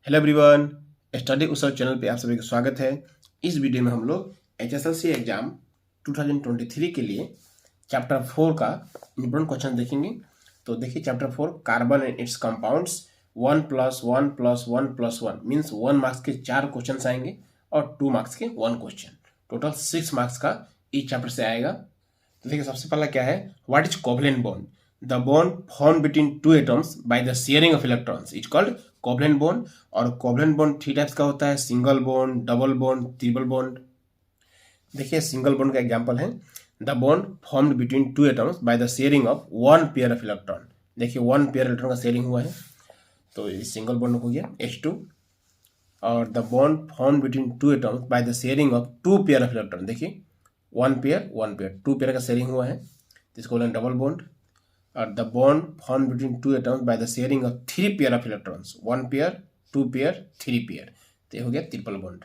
Hello everyone, study उत्सव channel पे आप सभी का स्वागत है। इस वीडियो में हम लोग एचएसएलसी एग्जाम 2023 के लिए चैप्टर 4 का इंपॉर्टेंट क्वेश्चन देखेंगे। तो देखिए chapter 4 carbon and it's compounds 1+1+1+1 means 1 marks के 4 क्वेश्चन आएंगे और 2 मार्क्स के 1 क्वेश्चन, टोटल 6 मार्क्स का इस चैप्टर से आएगा। तो देखिए सबसे पहला क्या है, what is covalent bond? The bond form between two atoms by the sharing of electrons is called covalent bond. और कोवलेंट बॉन्ड 3 टाइप्स का होता है, single bond, double bond, triple bond. देखिए सिंगल बॉन्ड का एग्जांपल है the bond formed between two atoms by the sharing of 1 pair of electron. देखिए 1 pair electron का sharing हुआ है, तो ये सिंगल बॉन्ड हो गया H2। और the bond formed between two atoms by the sharing of 2 pair of electron. देखिए 1 पेयर 1 पेयर 2 पेयर का शेयरिंग हुआ है, तो इसको बोलेंगे डबल बॉन्ड। और the bond form between two atoms by the sharing of 3 pair of electrons, 1 pair 2 pair 3 pair, तो ये हो गया ट्रिपल बॉन्ड।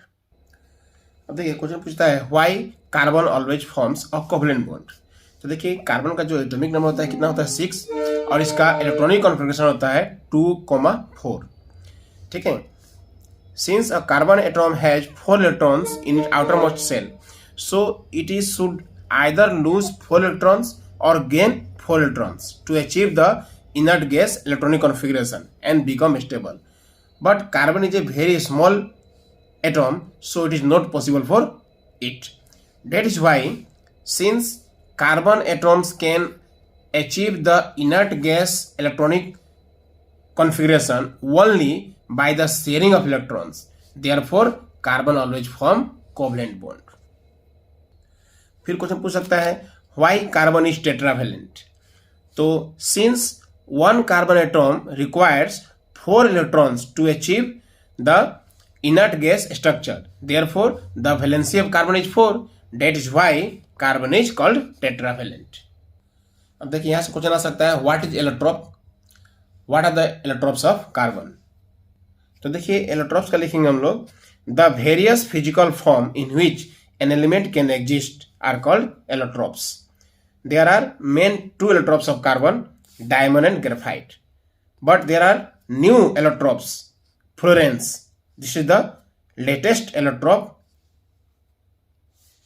अब देखिए क्वेश्चन पूछता है why carbon always forms a covalent bond. तो देखिए कार्बन का जो एटॉमिक नंबर होता है कितना होता है 6, और इसका इलेक्ट्रॉनिक कॉन्फ़िगरेशन होता है 2,4। ठीक है, since a carbon atom has 4 electrons in its outermost shell, so it is should either lose 4 electrons or gain 4 electrons to achieve the inert gas electronic configuration and become stable. But carbon is a very small atom, so it is not possible for it. That is why, since carbon atoms can achieve the inert gas electronic configuration only by the sharing of electrons, therefore carbon always form covalent bond. फिर question पूछ सकता है why carbon is tetravalent. तो since 1 carbon atom requires 4 electrons to achieve the inert gas structure, therefore the valency of carbon is 4, that is why carbon is called tetravalent. अब देखिए यहां से question आ सकता है what is allotrope, what are the allotropes of carbon. तो देखिए allotropes का लिखेंगे हम लोग the various physical form in which an element can exist are called allotropes. There are main 2 allotropes of carbon, diamond and graphite. But there are new allotropes, fluorines. This is the latest allotrope.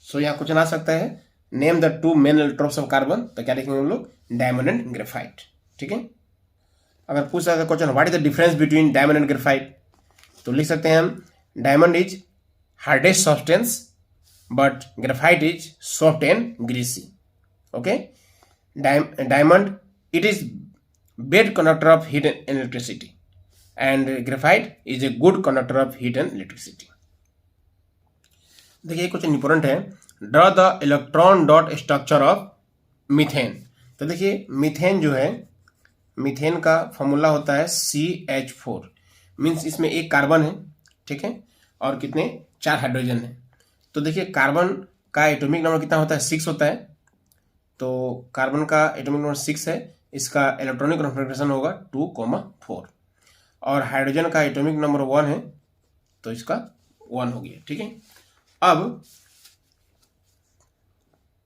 So यहाँ question आ सकता है name the 2 main allotropes of carbon, तो क्या लिखेंगे हम लोग diamond and graphite। ठीक है, अगर पूछ सकता है question what is the difference between diamond and graphite, तो लिख सकते हैं हम diamond is hardest substance but graphite is soft and greasy. Okay, diamond it is bad conductor of heat and electricity, and graphite is a good conductor of heat and electricity. देखिए question important है, draw the electron dot structure of methane. तो देखिए methane जो है, methane का formula होता है CH4, means इसमें एक कार्बन है, ठीक है, और कितने 4 हाइड्रोजन है। तो देखिए कार्बन का एटॉमिक नंबर कितना होता है 6 होता है, तो कार्बन का एटॉमिक नंबर 6 है, इसका इलेक्ट्रॉनिक कॉन्फ़िगरेशन होगा 2,4। और हाइड्रोजन का एटॉमिक नंबर 1 है, तो इसका 1 हो गया। ठीक है, अब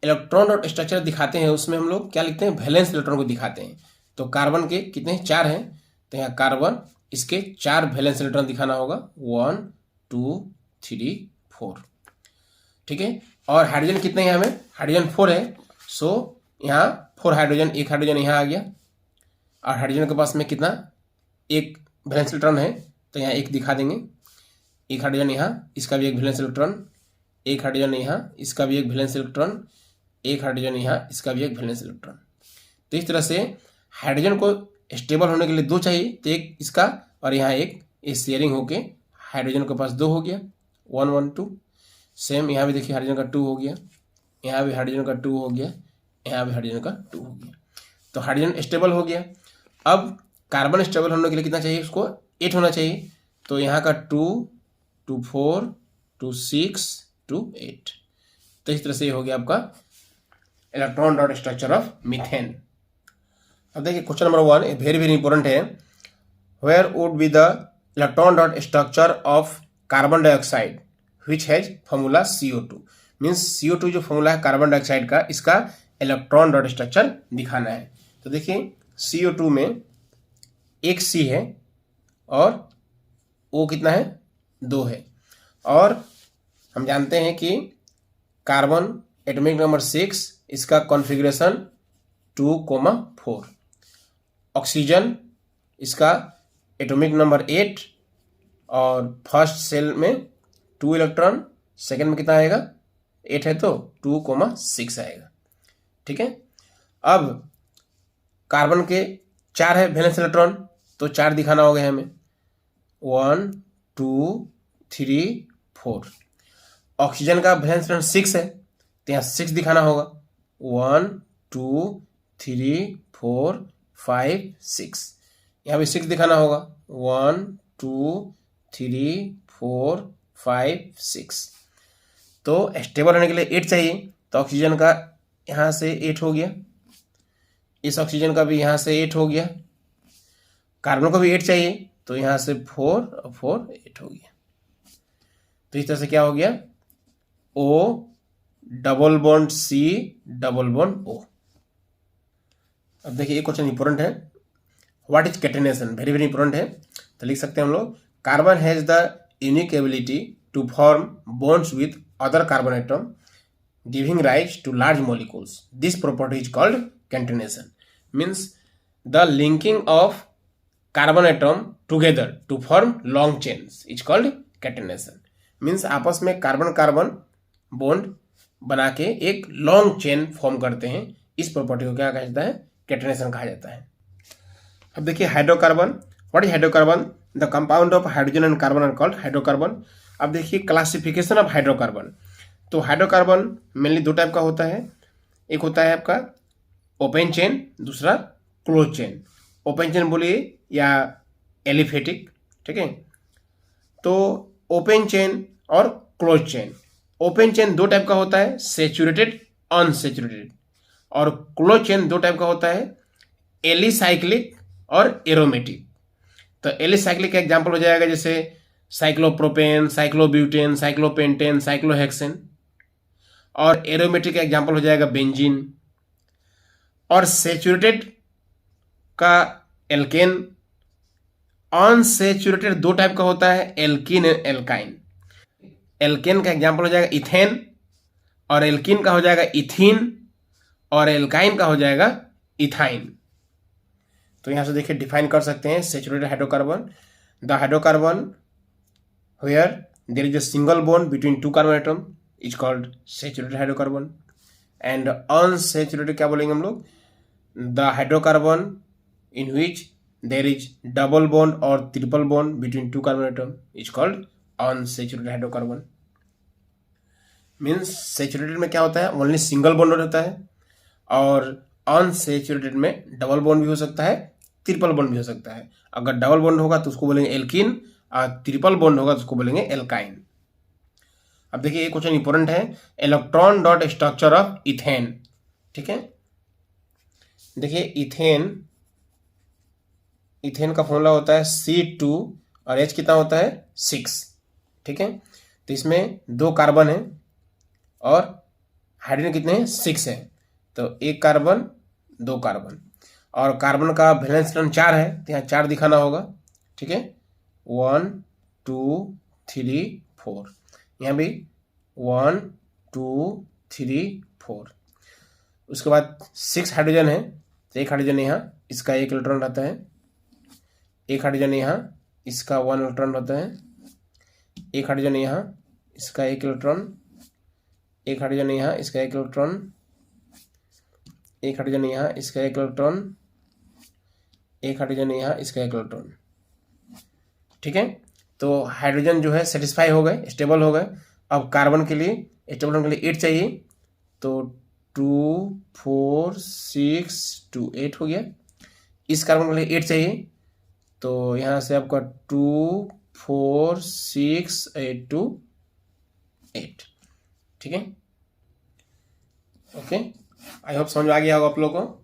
इलेक्ट्रॉन डॉट स्ट्रक्चर दिखाते हैं, उसमें हम लोग क्या लिखते हैं वैलेंस इलेक्ट्रॉन को दिखाते हैं। तो कार्बन के कितने 4 हैं, तो यहाँ कार्बन इसके 4 वैलेंस इलेक्ट्रॉन दिखाना होगा 1 2 3 4। ठीक है, और हाइड्रोजन कितने हैं, हमें हाइड्रोजन 4 है, सो यहाँ 4 हाइड्रोजन, एक हाइड्रोजन यहाँ आ गया, और हाइड्रोजन के पास में कितना एक वैलेंस इलेक्ट्रॉन है, तो यहाँ एक दिखा देंगे, एक हाइड्रोजन यहाँ, इसका भी एक वैलेंस इलेक्ट्रॉन, एक हाइड्रोजन यहाँ, इसका भी एक वैलेंस इलेक्ट्रॉन, एक हाइड्रोजन यहाँ, इसका भी एक वैलेंस इलेक्ट्रॉन। तो इस तरह से हाइड्रोजन को स्टेबल होने के लिए 2 चाहिए, तो एक इसका और यहाँ एक शेयरिंग होके हाइड्रोजन के पास 2 हो गया 1 1 2। सेम यहाँ भी देखिए हाइड्रोजन का 2 हो गया, यहाँ भी हाइड्रोजन का 2 हो गया, यहाँ भी हाइड्रोजन का 2 हो गया, तो हाइड्रोजन स्टेबल हो गया। अब कार्बन स्टेबल होने के लिए कितना चाहिए, उसको 8 होना चाहिए, तो यहाँ का 2 2 4 2 6 2 8। तो इस तरह से ये हो गया आपका electron dot structure of methane. अब देखिए question number 1 very very important है, where would be the electron dot structure of carbon dioxide which has formula CO2, means CO2 जो फॉर्मूला है कार्बन डाइऑक्साइड का, इसका इलेक्ट्रॉन डॉट स्ट्रक्चर दिखाना है। तो देखिए CO2 में एक C है और O कितना है, 2 है। और हम जानते हैं कि कार्बन एटॉमिक नंबर 6, इसका कॉन्फ़िगरेशन 2,4। ऑक्सीजन इसका एटॉमिक नंबर 8 और फर्स्ट सेल में 2 इलेक्ट्रॉन, सेकेंड में कितना आएगा, 8 है तो 2,6 आएगा। ठीक है। अब कार्बन के 4 है वैलेंस इलेक्ट्रॉन, तो 4 दिखाना होगा हमें, 1 2 3 4। ऑक्सीजन का वैलेंस इलेक्ट्रॉन 6 है, तो यहाँ 6 दिखाना होगा, 1 2 3 4 5 6। यहाँ भी 6 दिखाना होगा, 1 2 3 4 5 6। तो स्टेबल होने के लिए 8 चाहिए, तो ऑक्सीजन का यहाँ से 8 हो गया, इस ऑक्सीजन का भी यहाँ से 8 हो गया, कार्बन को भी 8 चाहिए, तो यहाँ से 4 और 4 8 हो गया। तो इस तरह से क्या हो गया, O double bond C double bond O। अब देखिए ये क्वेश्चन इंपॉर्टेंट है, what is catenation, very very important है। तो लिख सकते हैं हम लोग, carbon has the unique ability to form bonds with other carbon atom giving rise to large molecules. This property is called catenation. Means the linking of carbon atom together to form long chains is called catenation. Means आपस में carbon carbon bond बना के एक long chain form करते हैं, इस property को क्या कहा जाता है, कैटेनेशन कहा जाता है। अब देखिए hydrocarbon, what is hydrocarbon, the compound of hydrogen and carbon are called hydrocarbon. अब देखिए क्लासिफिकेशन ऑफ हाइड्रोकार्बन, तो हाइड्रोकार्बन मेनली 2 टाइप का होता है, एक होता है आपका ओपन चेन, दूसरा क्लोज चेन। ओपन चेन बोलिए या एलिफेटिक, ठीक है। तो ओपन चेन और close chain, open chain 2 type का होता है, सेचुरेटेड अनसेचुरेटेड, और क्लोज चेन 2 टाइप का होता है, एलिसाइक्लिक और एरोमेटिक। तो एलिसाइक्लिक का एग्जांपल हो जाएगा जैसे साइक्लोप्रोपेन, साइक्लोब्यूटेन, साइक्लोपेंटेन, साइक्लोहेक्सेन। और एरोमेटिक का एग्जांपल हो जाएगा बेंजीन। और सेचुरेटेड का एल्केन। अनसेचुरेटेड 2 टाइप का होता है, एल्कीन एंड एल्काइन। एल्केन का एग्जांपल हो जाएगा इथेन, और एल्कीन का हो जाएगा इथीन, और एल्काइन का हो जाएगा इथाइन। तो यहां से देखिए डिफाइन कर सकते हैं saturated hydrocarbon, the hydrocarbon where there is a single bond between 2 carbon atom is called saturated hydrocarbon. And unsaturated क्या बोलेंगे हम लोग, the hydrocarbon in which there is double bond और triple bond between 2 carbon atom is called unsaturated hydrocarbon. Means saturated में क्या होता है, only single bond होता है, और अनसेचुरेटेड में डबल बॉन्ड भी हो सकता है, ट्रिपल बॉन्ड भी हो सकता है। अगर डबल बॉन्ड होगा तो उसको बोलेंगे एल्कीन, और ट्रिपल बॉन्ड होगा तो उसको बोलेंगे एल्काइन। अब देखिए ये क्वेश्चन इंपॉर्टेंट है, electron dot structure of ethane. ठीक है, देखिए इथेन का फॉर्मूला होता है C2 और H कितना होता है 6। ठीक है, तो इसमें 2 कार्बन है और हाइड्रोजन कितने हैं 6 है, तो 1 कार्बन 2 कार्बन, और कार्बन का वैलेंस इलेक्ट्रॉन 4 है, तो यहाँ 4 दिखाना होगा। ठीक है, 1 2 3 4, यहाँ भी 1 2 3 4। उसके बाद 6 हाइड्रोजन है, तो 1 हाइड्रोजन यहाँ, इसका 1 इलेक्ट्रॉन रहता है, 1 हाइड्रोजन यहाँ, इसका 1 इलेक्ट्रॉन रहता है, 1 हाइड्रोजन यहाँ, इसका 1 इलेक्ट्रॉन, 1 हाइड्रोजन यहाँ, इसका 1 इलेक्ट्रॉन, 1 हाइड्रोजन यहाँ, इसका 1 इलेक्ट्रॉन, 1 हाइड्रोजन यहाँ, इसका 1 इलेक्ट्रॉन। ठीक है, तो हाइड्रोजन जो है सेटिस्फाई हो गए, स्टेबल हो गए। अब कार्बन के लिए स्टेबल होने के लिए 8 चाहिए, तो 2 4 6 2 8 हो गया। इस कार्बन के लिए 8 चाहिए, तो यहाँ से आपका 2 4 6 8 2 8। ठीक है, ओके, आई होप समझ में आ गया होगा आप लोगों को।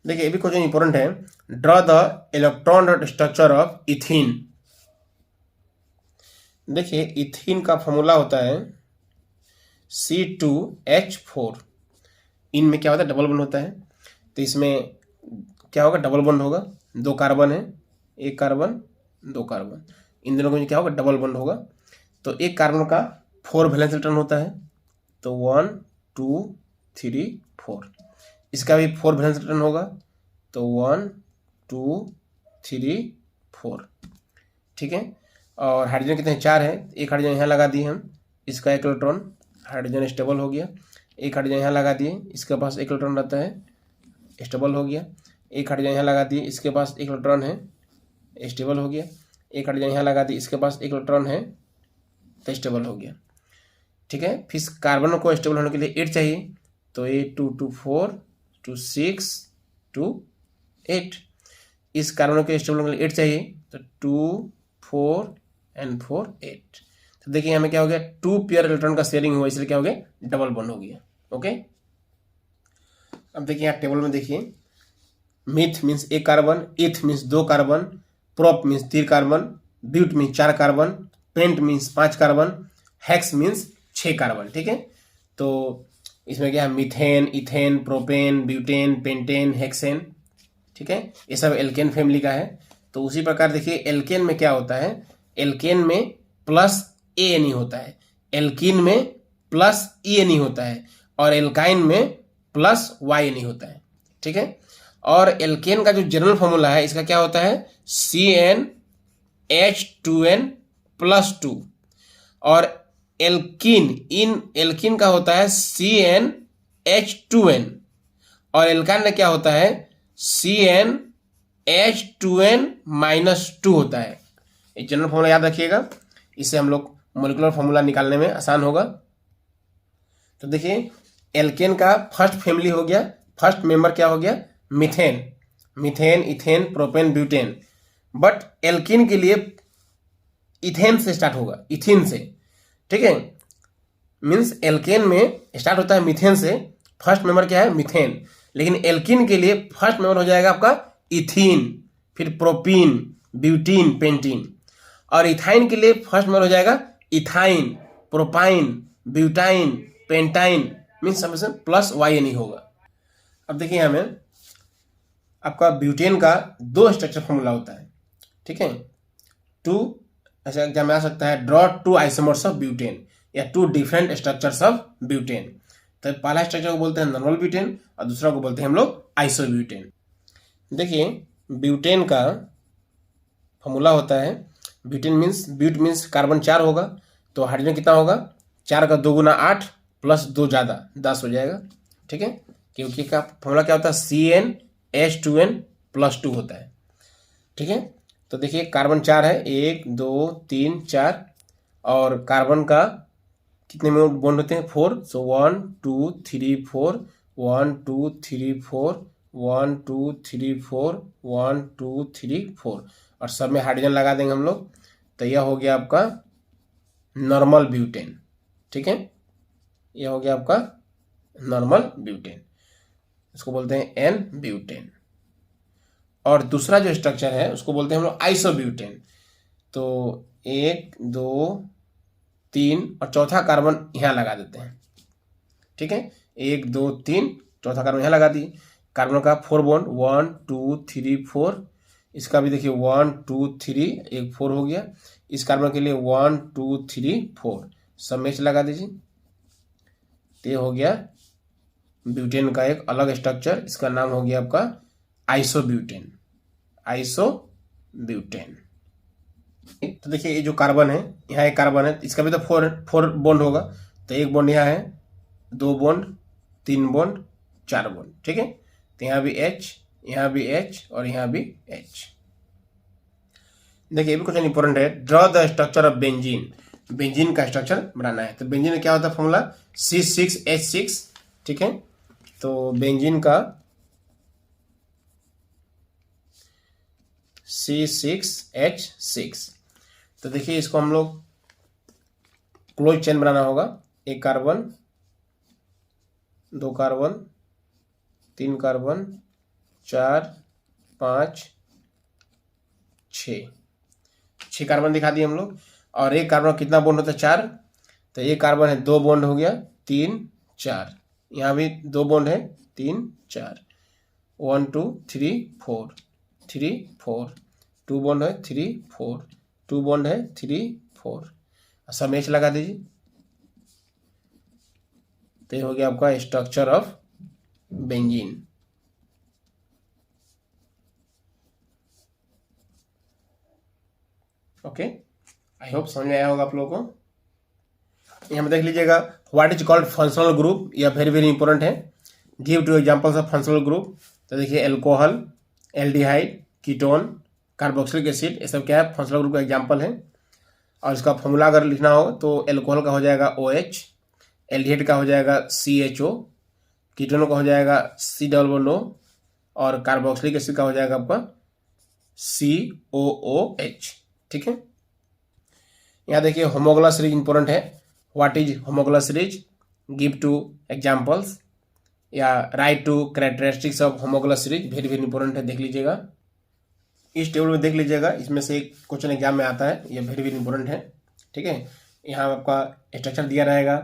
देखिए ये भी क्वेश्चन इंपॉर्टेंट है, draw the electron dot structure of ethene. देखिए इथीन का फॉर्मूला होता है C2H4। इनमें क्या होता है, डबल बॉन्ड होता है, तो इसमें क्या होगा, डबल बॉन्ड होगा, 2 कार्बन है, 1 कार्बन 2 कार्बन, इन दोनों के बीच क्या होगा, डबल बॉन्ड होगा। तो एक कार्बन का 4 वैलेंस इलेक्ट्रॉन होता है, तो 1 2 3 4। इसका भी 4 वैलेंस इलेक्ट्रॉन होगा, तो 1 2 3 4। ठीक है। और हाइड्रोजन कितने हैं, 4 है। एक हाइड्रोजन यहाँ लगा दिए हम, इसका एक इलेक्ट्रॉन, हाइड्रोजन स्टेबल हो गया। एक हाइड्रोजन यहाँ लगा दिए, इसके पास एक इलेक्ट्रॉन रहता है, स्टेबल हो गया। एक हाइड्रोजन यहाँ लगा दिए, इसके पास एक इलेक्ट्रॉन है, स्टेबल हो गया। एक हाइड्रोजन यहाँ लगा दिए, इसके पास एक इलेक्ट्रॉन है, तो स्टेबल हो गया। ठीक है। फिर कार्बन को स्टेबल होने के लिए 8 चाहिए, तो 8 2 2 4 2 6 2 8। इस कार्बन को स्टेबल होने के लिए 8 चाहिए, तो 2 4 एंड 4 8। तो देखिए हमें क्या हो गया, 2 पेयर इलेक्ट्रॉन का शेयरिंग हुआ, इसलिए क्या हो गया, डबल बॉन्ड हो गया। ओके। अब देखिए यहाँ टेबल में देखिए, meth means 1 carbon, eth means 2 carbon, prop means 3 carbon, but means 4 carbon, pent means 5 carbon, hex means 6 carbon. ठीक है। तो इसमें क्या है, methane, ethane, propane, butane, pentane, hexane. ठीक है। ये सब एल्केन फैमिली का है। तो उसी प्रकार देखिए एल्केन में क्या होता है, एल्केन में प्लस ए नहीं होता है, एल्कीन में प्लस ई नहीं होता है, और एल्काइन में प्लस वाई नहीं होता है। ठीक है। और एल्केन का जो जनरल फॉर्मूला है, इसका क्या होता है, CnH2n प्लस 2। और एल्कीन का होता है CnH2n, और एल्काइन में क्या होता है, CnH2n माइनस 2 होता है। ये जनरल फॉर्मूला याद रखिएगा, इससे हम लोग मोलिकुलर फॉर्मूला निकालने में आसान होगा। तो देखिए एल्केन का फर्स्ट फैमिली हो गया, फर्स्ट मेंबर क्या हो गया, methane, methane, ethane, propane, butane. But alkene के लिए इथेन से स्टार्ट होगा, इथिन से। ठीक है। मीन्स एल्केन में स्टार्ट होता है मीथेन से, फर्स्ट मेंबर क्या है, मीथेन। लेकिन एल्कीन के लिए फर्स्ट मेंबर हो जाएगा आपका इथीन, फिर प्रोपीन, ब्यूटीन, पेंटीन। और इथाइन के लिए फर्स्ट मेंबर हो जाएगा ethyne, propyne, butyne, pentyne. Means समझ प्लस वाई नहीं होगा। अब देखिए हमें आपका ब्यूटेन का 2 स्ट्रक्चर फॉर्मूला होता है। ठीक है। 2 ऐसा एग्जाम में आ सकता है, ड्रॉ 2 आइसोमर्स ऑफ ब्यूटेन, या 2 डिफरेंट स्ट्रक्चर्स ऑफ ब्यूटेन। तो पहला स्ट्रक्चर को बोलते हैं नॉर्मल ब्यूटेन, और दूसरा को बोलते हैं हम लोग आइसोब्यूटेन। देखिए ब्यूटेन का फॉर्मूला होता है, butane means, but means carbon 4 होगा, तो हाइड्रोजन कितना होगा, 4 का 2 गुना 8 प्लस 2 ज़्यादा 10 हो जाएगा। ठीक है। क्योंकि का फॉर्मूला क्या होता है, CnH2n प्लस 2 होता है। ठीक है। तो देखिए कार्बन 4 है, 1 2 3 4, और कार्बन का कितने में बॉन्ड होते हैं, 4। सो 1 2 3 4, 1 2 3 4, 1 2 3 4, 1 2 3 4, और सब में हाइड्रोजन लगा देंगे हम लोग, तो यह हो गया आपका नॉर्मल ब्यूटेन। ठीक है। यह हो गया आपका नॉर्मल ब्यूटेन, इसको बोलते हैं एन ब्यूटेन। और दूसरा जो स्ट्रक्चर है उसको बोलते हैं हम लोग आइसोब्यूटेन। तो 1 2 3, और चौथा कार्बन यहाँ लगा देते हैं। ठीक है। 1 2 3, चौथा कार्बन यहाँ लगा दिए। कार्बन का 4 बॉन्ड, 1 2 3 4। इसका भी देखिए 1 2 3, एक 4 हो गया। इस कार्बन के लिए 1 2 3 4, सब मैच लगा दीजिए, तो ये हो गया ब्यूटेन का एक अलग स्ट्रक्चर। इसका नाम हो गया आपका आइसोब्यूटेन, आइसोब्यूटेन। तो देखिए ये जो कार्बन है, यहाँ एक कार्बन है, इसका भी तो 4 बॉन्ड होगा, तो एक बॉन्ड यहाँ है, 2 बॉन्ड, 3 बॉन्ड, 4 बॉन्ड। ठीक है। तो यहाँ भी H, यहाँ भी H, और यहाँ भी H। देखिए ये भी क्वेश्चन इंपॉर्टेंट है, draw the structure of benzene. Benzene का स्ट्रक्चर बनाना है। तो बेंजीन में क्या होता है फॉर्मूला, C6H6। ठीक है। तो बेंजीन का C6H6। तो देखिए इसको हम लोग क्लोज चेन बनाना होगा, 1 कार्बन, 2 कार्बन, 3 कार्बन, 4 5 6 कार्बन दिखा दिए हम लोग। और एक कार्बन कितना बॉन्ड होता है, 4। तो एक कार्बन है, 2 बॉन्ड हो गया, 3 4, यहाँ भी 2 बॉन्ड है, 3 4, 1 2 3 4 3 4 2 बॉन्ड है 3 4, 2 बॉन्ड है 3 4, सब मैच लगा दीजिए। तो ये हो गया आपका structure of benzene. Okay, I hope समझ में आया होगा आप लोगों को। यहाँ पे देख लीजिएगा what is called functional group, यह वेरी वेरी इंपॉर्टेंट है। Give two examples of functional group. तो देखिए alcohol, aldehyde, ketone, carboxylic acid, ये सब क्या है, फंक्शनल ग्रुप का एग्जांपल है। और इसका फॉर्मूला अगर लिखना हो तो एल्कोहल का हो जाएगा OH, एल्डिहाइड का हो जाएगा CHO, कीटोन का हो जाएगा COO, और कार्बोक्सिलिक एसिड का हो जाएगा आपका COOH। ठीक है, यहाँ देखिए होमोगुलर सीरीज इंपॉर्टेंट है। What is homologous series, give two examples या write two characteristics of homologous series, very very important है, देख लीजिएगा। इस टेबल में देख लीजिएगा, इसमें से एक क्वेश्चन एग्जाम में आता है, ये वेरी वेरी इंपॉर्टेंट है। ठीक है, यहाँ आपका स्ट्रक्चर दिया रहेगा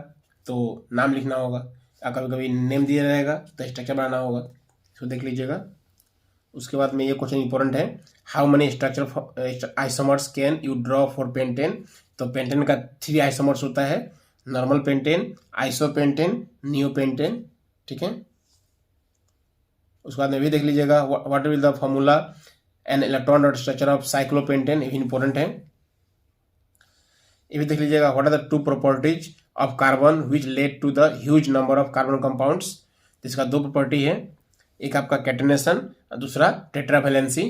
तो नाम लिखना होगा, या कभी कभी नेम दिया रहेगा तो स्ट्रक्चर बनाना होगा, इसको देख लीजिएगा। उसके बाद में ये क्वेश्चन इंपॉर्टेंट है, how many structure isomers can you draw for pentane. तो पेंटेन का 3 आइसोमर्स होता है, नॉर्मल पेंटेन, आइसोपेंटेन, नियोपेंटेन। ठीक है, उसके बाद में भी देख लीजिएगा what will the formula and electron dot structure of cyclopentane, ये भी इंपॉर्टेंट है। ये भी देख लीजिएगा what are the 2 properties of carbon which led to the huge number of carbon compounds. इसका 2 प्रॉपर्टी है, एक आपका कैटेनेशन और दूसरा टेट्रावैलेंसी।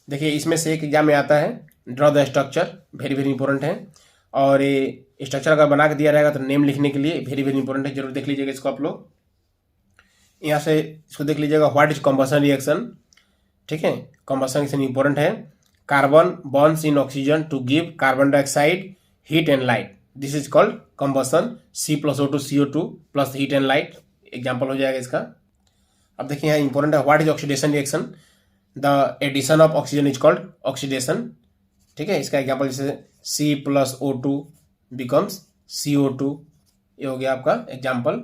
देखिए इसमें से एक एग्जाम में आता है, draw the structure, very very important है। और ये स्ट्रक्चर अगर बना के दिया रहेगा तो नेम लिखने के लिए वेरी वेरी इंपॉर्टेंट है, जरूर देख लीजिएगा इसको आप लोग। यहाँ से इसको देख लीजिएगा व्हाट इज कॉम्बसन रिएक्शन। ठीक है, कॉम्बसन रिएक्शन इंपॉर्टेंट है। Carbon bonds in oxygen to give carbon dioxide heat and light, this is called combustion. C+O2 CO2 plus heat and light example हो जाएगा इसका। अब देखिए यहाँ इंपॉर्टेंट है, what is oxidation reaction, the addition of oxygen is called oxidation. ठीक है, इसका एग्जाम्पल जैसे C+O2 बिकम्स CO2, ये हो गया आपका example.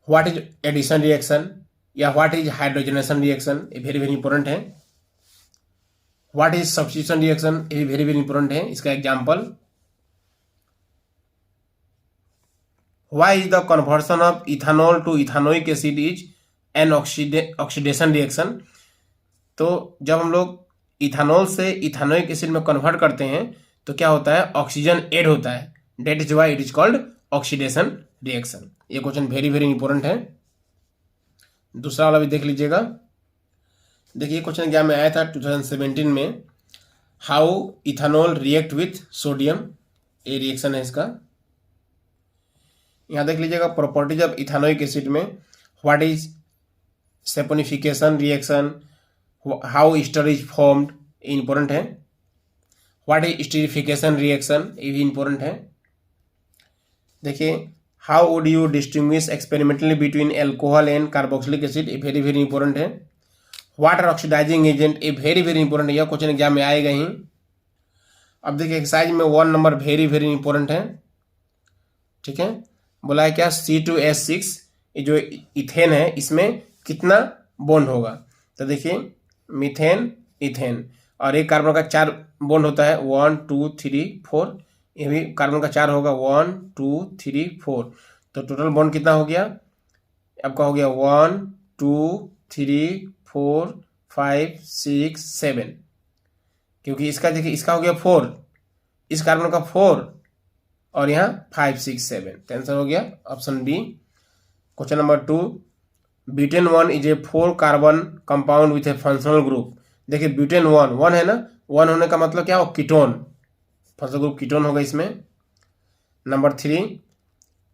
What is addition reaction या व्हाट इज हाइड्रोजनेशन रिएक्शन, ये वेरी वेरी इंपॉर्टेंट है। व्हाट इज सब्स्टिट्यूशन रिएक्शन, ये भी वेरी वेरी इंपॉर्टेंट है, इसका example. Why is the conversion of ethanol to ethanoic acid is an oxidation reaction। तो जब हम लोग इथानॉल से इथानोइक एसिड में कन्वर्ट करते हैं तो क्या होता है, ऑक्सीजन ऐड होता है, that is why it is called oxidation reaction. ये क्वेश्चन वेरी वेरी इंपॉर्टेंट है। दूसरा वाला भी देख लीजिएगा। देखिए क्वेश्चन एग्जाम में आया था 2017 में, how ethanol react with sodium, ये रिएक्शन है इसका। यहाँ देख लीजिएगा प्रॉपर्टीज ऑफ इथानोइक एसिड में, what is saponification reaction, how Easter is formed, important है। व्हाट इज स्टीरिफिकेशन रिएक्शन, ये भी इंपॉर्टेंट है। देखिए how would you distinguish experimentally between alcohol and carboxylic acid, ये वेरी वेरी इंपॉर्टेंट है। व्हाट आर ऑक्सीडाइजिंग एजेंट, ये very very important है, यह क्वेश्चन एग्जाम में आएगा ही। अब देखिए एक्सरसाइज में 1 नंबर वेरी वेरी इंपॉर्टेंट है। ठीक है, बोला है क्या, C2H6, ये जो इथेन है इसमें कितना बॉन्ड होगा। तो देखिए मीथेन, इथेन, और एक कार्बन का 4 बॉन्ड होता है, 1 2 3 4, ये भी कार्बन का 4 होगा, 1 2 3 4। तो टोटल बॉन्ड कितना हो गया आपका, हो गया 1 2 3 4 5 6 7, क्योंकि इसका देखिए इसका हो गया 4, इस कार्बन का 4 और यहाँ 5 6 7, आंसर हो गया option B. Question number 2, butane 1 is a 4 carbon compound with a functional group. देखिए ब्यूटेन 1 है ना, 1 होने का मतलब क्या हो, कीटोन, फंक्शनल ग्रुप कीटोन होगा इसमें। Number 3,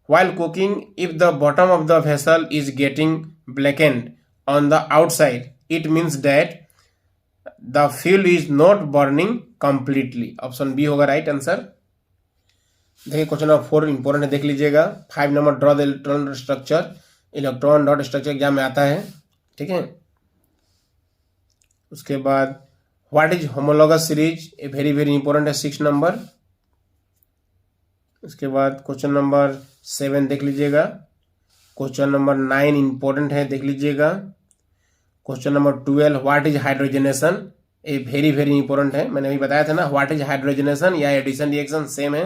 while cooking if the bottom of the vessel is getting blackened on the outside, it means that the fuel is not burning completely, option B होगा राइट आंसर। देखिए question number 4 important है, देख लीजिएगा। 5 number, draw the electron structure, electron dot structure exam में आता है। ठीक है, उसके बाद what is homologous series, a very very important है, 6 नंबर। उसके बाद क्वेश्चन नंबर 7 देख लीजिएगा। क्वेश्चन नंबर 9 इंपॉर्टेंट है, देख लीजिएगा। Question number 12, what is hydrogenation? ये वेरी वेरी इंपॉर्टेंट है, मैंने अभी बताया था ना, व्हाट इज हाइड्रोजनेशन या एडिशन रिएक्शन सेम है।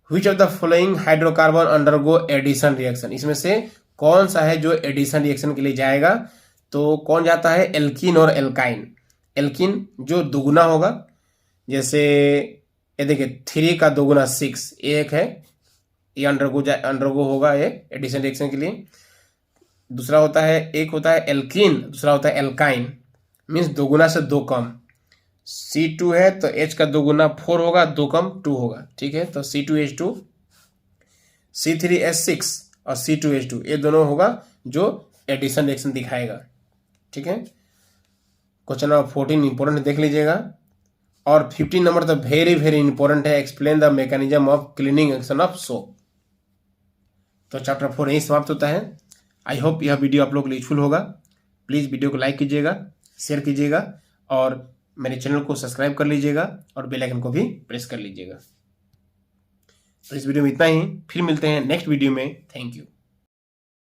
Which of the following hydrocarbon undergo addition reaction? इसमें से कौन सा है जो एडिशन रिएक्शन के लिए जाएगा? तो कौन जाता है? एल्कीन और एल्काइन। एल्कीन जो दुगुना होगा, जैसे ये देखिए 3 का दुगुना 6, एक है, ये अंडरगो होगा ये एडिशन रिएक्शन के लिए। दूसरा होता है, एक होता है एल्कीन, दूसरा होता है एल्काइन, मीन्स दोगुना से 2 कम। C2 है तो H का दोगुना 4 होगा, 2 कम 2 होगा, ठीक है। तो C2H2, C3H6 और C2H2 ये दोनों होगा जो एडिशन रिएक्शन दिखाएगा, ठीक है। क्वेश्चन नंबर 14 इंपॉर्टेंट देख लीजिएगा। और 15 नंबर तो वेरी वेरी इंपॉर्टेंट है, explain the mechanism of cleaning action of soap. तो चैप्टर 4 यही समाप्त होता है। आई होप यह वीडियो आप लोग को यूजफुल होगा। प्लीज़ वीडियो को लाइक कीजिएगा, शेयर कीजिएगा और मेरे चैनल को सब्सक्राइब कर लीजिएगा और बेल आइकन को भी प्रेस कर लीजिएगा। तो इस वीडियो में इतना ही, फिर मिलते हैं नेक्स्ट वीडियो में। Thank you.